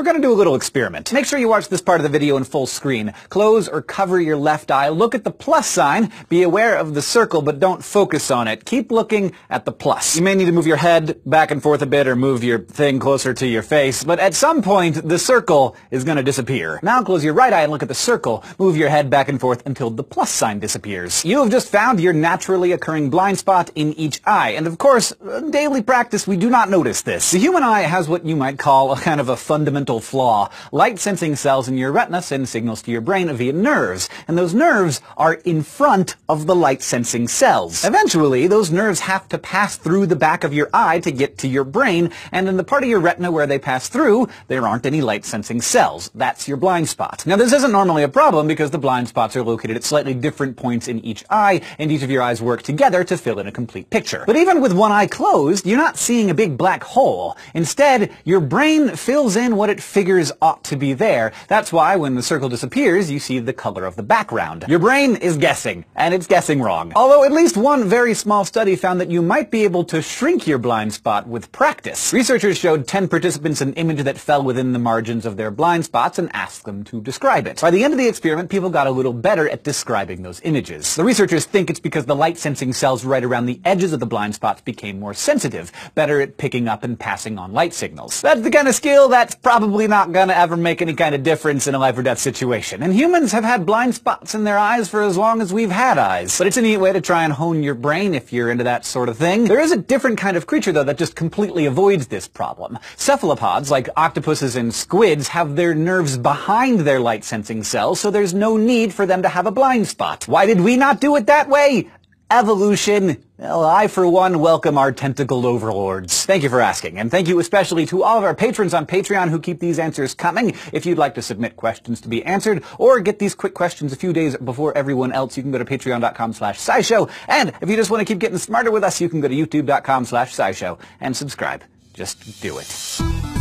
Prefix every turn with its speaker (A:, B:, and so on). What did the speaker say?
A: We're going to do a little experiment. Make sure you watch this part of the video in full screen. Close or cover your left eye. Look at the plus sign. Be aware of the circle, but don't focus on it. Keep looking at the plus. You may need to move your head back and forth a bit or move your thing closer to your face, but at some point, the circle is going to disappear. Now close your right eye and look at the circle. Move your head back and forth until the plus sign disappears. You have just found your naturally occurring blind spot in each eye, and of course, in daily practice, we do not notice this. The human eye has what you might call a kind of a fundamental flaw. Light-sensing cells in your retina send signals to your brain via nerves, and those nerves are in front of the light-sensing cells. Eventually, those nerves have to pass through the back of your eye to get to your brain, and in the part of your retina where they pass through, there aren't any light-sensing cells. That's your blind spot. Now, this isn't normally a problem because the blind spots are located at slightly different points in each eye, and each of your eyes work together to fill in a complete picture. But even with one eye closed, you're not seeing a big black hole. Instead, your brain fills in what it figures ought to be there. That's why when the circle disappears, you see the color of the background. Your brain is guessing, and it's guessing wrong. Although at least one very small study found that you might be able to shrink your blind spot with practice. Researchers showed 10 participants an image that fell within the margins of their blind spots and asked them to describe it. By the end of the experiment, people got a little better at describing those images. The researchers think it's because the light-sensing cells right around the edges of the blind spots became more sensitive, better at picking up and passing on light signals. That's the kind of skill that's probably not gonna ever make any kind of difference in a life or death situation. And humans have had blind spots in their eyes for as long as we've had eyes. But it's a neat way to try and hone your brain if you're into that sort of thing. There is a different kind of creature, though, that just completely avoids this problem. Cephalopods, like octopuses and squids, have their nerves behind their light-sensing cells, so there's no need for them to have a blind spot. Why did we not do it that way? Evolution. Well, I, for one, welcome our tentacled overlords. Thank you for asking, and thank you especially to all of our patrons on Patreon who keep these answers coming. If you'd like to submit questions to be answered, or get these quick questions a few days before everyone else, you can go to patreon.com/scishow. And if you just want to keep getting smarter with us, you can go to youtube.com/scishow and subscribe. Just do it.